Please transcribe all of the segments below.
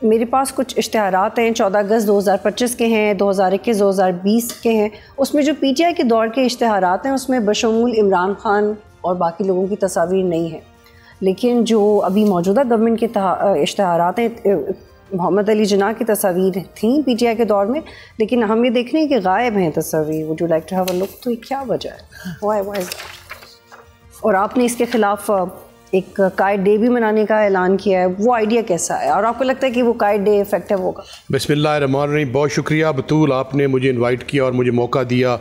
मेरे पास कुछ इश्तिहारात हैं 14 अगस्त 2025 के हैं, 2021-2020 के हैं। उसमें जो पीटीआई के दौर के इश्तिहारात हैं उसमें बशमूल इमरान खान और बाकी लोगों की तस्वीर नहीं है, लेकिन जो अभी मौजूदा गवर्नमेंट के इश्तिहारात हैं मोहम्मद अली जिन्ना की तस्वीर थी पीटीआई के दौर में, लेकिन हम ये देख रहे हैं कि गायब हैं तस्वीर। Would you like to have a look? तो ये क्या वजह है? व्हाई? और आपने इसके ख़िलाफ़ एक काइट डे भी मनाने का ऐलान किया है, वो आइडिया कैसा है और आपको लगता है कि वो काइट डे इफेक्टिव होगा? बिस्मिल्लाहिर्रहमानिर्रहीम। बहुत शुक्रिया बतूल, आपने मुझे इनवाइट किया और मुझे मौका दिया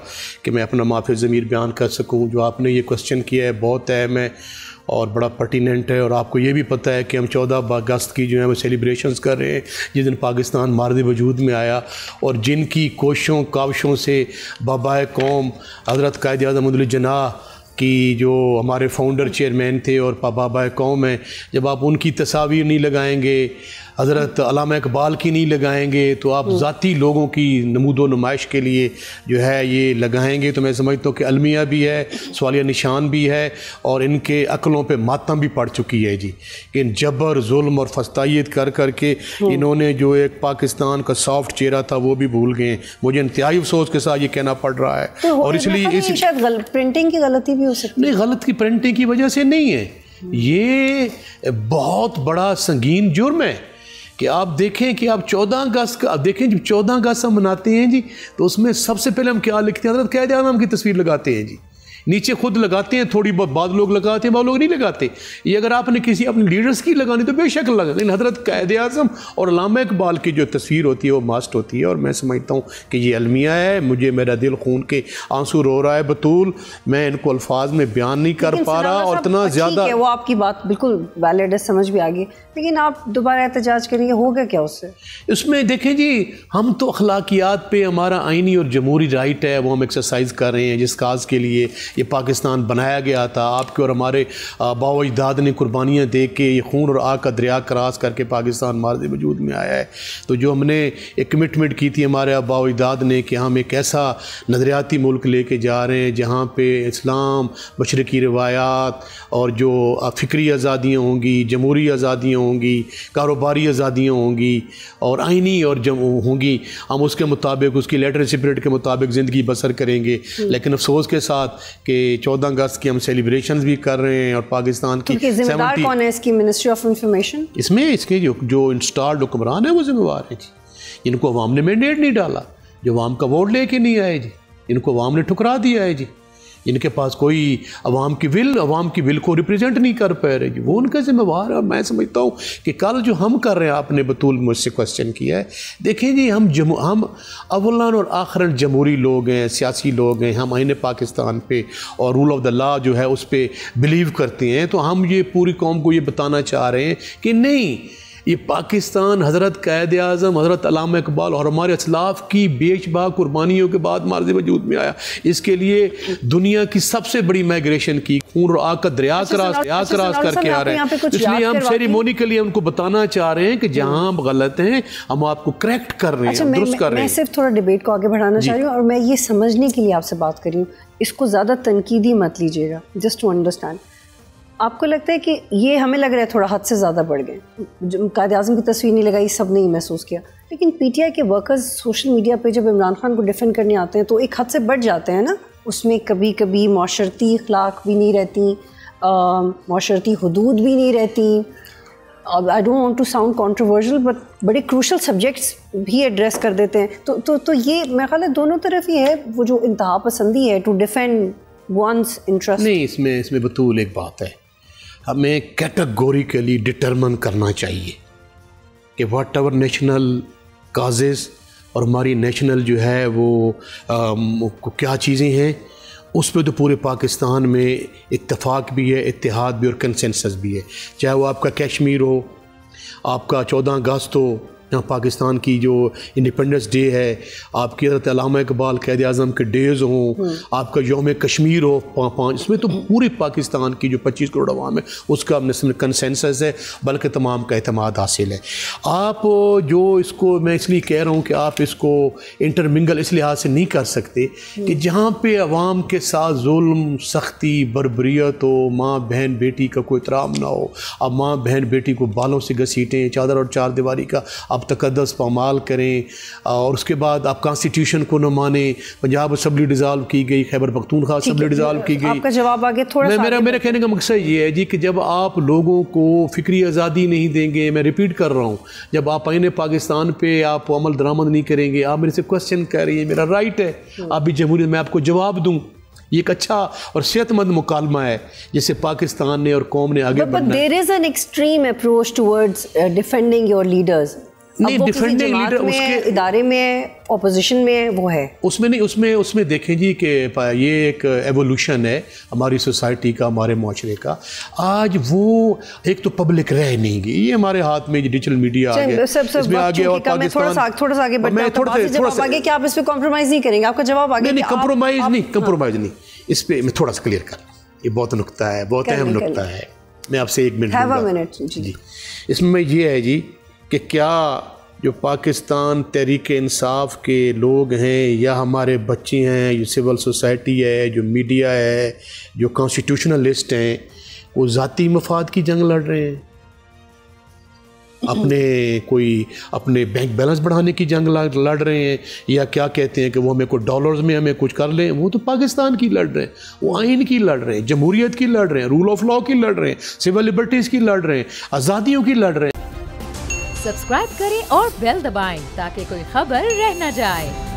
कि मैं अपना माफ़ी ज़मीर बयान कर सकूं। जो आपने ये क्वेश्चन किया है बहुत अहम है और बड़ा पर्टिनेंट है, और आपको ये भी पता है कि हम 14 अगस्त की जो है वो सेलिब्रेशंस कर रहे हैं, जिस दिन पाकिस्तान मार्द वजूद में आया, और जिनकी कोशिशों काविशों से बाबाए कौम हज़रत कायद आज़म मोहम्मद अली जिन्ना कि जो हमारे फाउंडर चेयरमैन थे और बाबा कौम हैं, जब आप उनकी तस्वीर नहीं लगाएंगे, हज़रत अल्लामा इकबाल की नहीं लगाएंगे, तो आप ज़ाती लोगों की नमूदो नुमाइश के लिए जो है ये लगाएंगे, तो मैं समझता हूँ कि अलमिया भी है, सवालिया निशान भी है, और इनके अक्लों पे मातम भी पड़ चुकी है जी। कि जबर जुल्म और फस्तायत कर कर के इन्होंने जो एक पाकिस्तान का सॉफ्ट चेहरा था वो भी भूल गए। मुझे इंतहाई अफसोस के साथ ये कहना पड़ रहा है। तो और इसलिए शायद प्रिंटिंग की गलती भी हो सकती है। नहीं, गलत की प्रिंटिंग की वजह से नहीं है, ये बहुत बड़ा संगीन जुर्म है कि आप देखें कि आप 14 अगस्त का, आप देखें जब 14 अगस्त हम मनाते हैं जी, तो उसमें सबसे पहले हम क्या लिखते हैं? हज़रत कायद आज़म की तस्वीर लगाते हैं जी, नीचे खुद लगाते हैं, थोड़ी बहुत बाद लोग लगाते हैं, बाद लोग नहीं लगाते। ये अगर आपने किसी अपने लीडर्स की लगानी तो बेशक लगा, लेकिन हज़रत कायद आज़म और अल्लामा इकबाल की जो तस्वीर होती है वो मस्ट होती है। और मैं समझता हूँ कि ये अलमिया है। मुझे मेरा दिल खून के आंसू रो रहा है बतूल, मैं इनको अल्फाज में बयान नहीं कर पा रहा, और इतना ज़्यादा। वो आपकी बात बिल्कुल वैलिड है, समझ भी आ गई, लेकिन आप दोबारा एहतजाज करेंगे, होगा क्या उससे? इसमें देखें जी, हम तो अखलाकियात पे हमारा आइनी और जमहूरी राइट है, वो हम एक्सरसाइज कर रहे हैं जिस काज के लिए ये पाकिस्तान बनाया गया था। आपके और हमारे बाओ अजदाद ने कुर्बानियाँ दे के ये खून और आग का दरिया क्रॉस करके पाकिस्तान मार्द वजूद में आया है। तो जो हमने एक कमिटमेंट की थी हमारे बाओ अजदाद ने कि हम एक ऐसा नज़रियाती मुल्क लेके जा रहे हैं जहाँ पे इस्लाम, मशरकी रिवायात और जो फ़िक्री आज़ादियाँ होंगी, जमहूरी आज़ादियाँ होंगी, कारोबारी आज़ादियाँ होंगी और आइनी और होंगी, हम उसके मुताबिक, उसकी लेटर स्पिरिट के मुताबिक ज़िंदगी बसर करेंगे। लेकिन अफसोस के साथ कि 14 अगस्त की हम सेलिब्रेशंस भी कर रहे हैं और पाकिस्तान की ज़िम्मेदार कौन है इसकी? Ministry of information. इसमें इसके जो इंस्टॉल्ड हुक्मरान है वो जिम्मेवार है जी। इनको अवाम ने मैंडेट नहीं डाला, जो अवाम का वोट लेके नहीं आए जी, इनको अवाम ने ठुकरा दिया है जी। इनके पास कोई अवाम की विल को रिप्रेजेंट नहीं कर पा रहे जी, वो उनका जिम्मेवार है। और मैं समझता हूँ कि कल जो हम कर रहे हैं, आपने बतूल मुझसे क्वेश्चन किया है, देखें जी, हम अव्वलन और आखिरन जमहूरी लोग हैं, सियासी लोग हैं, हम आईने पाकिस्तान पे और रूल ऑफ द लॉ जो है उस पर बिलीव करते हैं। तो हम ये पूरी कौम को ये बताना चाह रहे हैं कि नहीं, ये पाकिस्तान हज़रत कायद आज़म, हज़रत अल्लामा इकबाल और हमारे असलाफ की बेशबा कुर्बानियों के बाद मार्द वजूद में आया। इसके लिए दुनिया की सबसे बड़ी माइग्रेशन की, खून और आग का दरिया क्रॉस करके आ रहे हैं। इसलिए हम सेरेमोनिकली उनको बताना चाह रहे हैं कि जहाँ हम गलत हैं हम आपको करेक्ट कर रहे हैं, दुरुस्त कर रहे हैं। मैं सिर्फ थोड़ा डिबेट को आगे बढ़ाना चाह रही हूँ और मैं ये समझने के लिए आपसे बात कर रही हूँ, इसको ज़्यादा तनकीदी मत लीजिएगा, जस्ट टू अंडरस्टैंड। आपको लगता है कि ये, हमें लग रहा है थोड़ा हद से ज़्यादा बढ़ गए, कायद आज़म की तस्वीर नहीं लगाई, सब ने महसूस किया, लेकिन पीटीआई के वर्कर्स सोशल मीडिया पे जब इमरान खान को डिफेंड करने आते हैं तो एक हद से बढ़ जाते हैं ना, उसमें कभी कभी माशरती अखलाक भी नहीं रहती, माशरती हदूद भी नहीं रहती। I don't want to sound controversial but बड़े क्रूशल सब्जेक्ट्स भी एड्रेस कर देते हैं। तो ये मेरा ख्याल है दोनों तरफ ही है, वो जो इंतहा पसंदी है टू डिफेंड वंस इंटरेस्ट। नहीं, इसमें बतूल एक बात है, हमें कैटेगोरिकली डिटरमिन करना चाहिए कि व्हाट एवर नेशनल काजेस और हमारी नेशनल जो है वो क्या चीज़ें हैं, उस पर तो पूरे पाकिस्तान में इत्तेफाक भी है, इत्तेहाद भी और कंसेंसस भी है। चाहे वो आपका कश्मीर हो, आपका 14 अगस्त हो, यहाँ पाकिस्तान की जो इंडिपेंडेंस डे है, आपकी हज़रत अल्लामा इकबाल क़ायद आज़म के डेज़ हों, आपका यौम कश्मीर हो 5, इसमें तो पूरी पाकिस्तान की जो 25 करोड़ अवाम है उसका कंसेंसस है, बल्कि तमाम का एतमाद हासिल है। आप जो इसको मैं इसलिए कह रहा हूँ कि आप इसको इंटरमिंगल इस लिहाज से नहीं कर सकते कि जहाँ पे अवाम के साथ जुल्म, सख्ती, बर्बरियत हो, माँ बहन बेटी का कोई एहतराम ना हो, अब माँ बहन बेटी को बालों से घसीटें, चादर और चार दीवारी का आप तकद्दस पामाल करें, और उसके बाद आप कॉन्स्टिट्यूशन को न माने, पंजाब असम्बली डिज़ाल्व की गई, खैबर पख्तूनख्वा असम्बली डिज़ाल्व की गई। आपका जवाब आगे थोड़ा मेरा कहने का मकसद ये है जी कि जब आप लोगों को फ़िक्री आज़ादी नहीं देंगे, मैं रिपीट कर रहा हूँ, जब आप आईने पाकिस्तान पे आप अमल दरामद नहीं करेंगे, आप मेरे से क्वेश्चन कर रही है, मेरा राइट है, आप भी जमहूरियत में आपको जवाब दूँ, ये एक अच्छा और सेहतमंद मुकालमा है जिससे पाकिस्तान ने और कौम ने आगे बढ़ना है। But there is an extreme approach towards defending your leaders. नहीं, डिफेंडिंग लीडर उसके इदारे में, ऑपोजिशन में वो है, उसमें नहीं, उसमें देखें जी कि ये एक एवोल्यूशन है हमारी सोसाइटी का, हमारे माशरे का। आज वो एक तो पब्लिक रह नहीं गई, ये हमारे हाथ में डिजिटल मीडिया आ गया, इसमें आ गया, और पाकिस्तान थोड़ा सा आगे बढ़ना, थोड़ा आगे, क्या आप इस पे कॉम्प्रोमाइज़ नहीं करेंगे? आपका जवाब आगे नहीं, कंप्रोमाइज़ नहीं, इस पे मैं थोड़ा सा क्लियर कर, ये बहुत नुक्ता है, बहुत अहम नुक्ता है, मैं आपसे 1 मिनट जी। इसमें ये है जी कि क्या जो पाकिस्तान तहरीक इंसाफ के लोग हैं, या हमारे बच्चे हैं, जो सिविल सोसाइटी है, जो मीडिया है, जो कॉन्स्टिट्यूशनलिस्ट हैं, वो ज़ाती मफाद की जंग लड़ रहे हैं, अपने बैंक बैलेंस बढ़ाने की जंग लड़ रहे हैं, या क्या कहते हैं कि वो हमें कुछ डॉलर्स में हमें कुछ कर लें? वो तो पाकिस्तान की लड़ रहे हैं, वो आइन की लड़ रहे हैं, जमहूरियत की लड़ रहे हैं, रूल ऑफ लॉ की लड़ रहे हैं, सिविल लिबर्टीज़ की लड़ रहे हैं, आज़ादियों की लड़ रहे हैं। सब्सक्राइब करें और बेल दबाएं ताकि कोई खबर रह न जाए।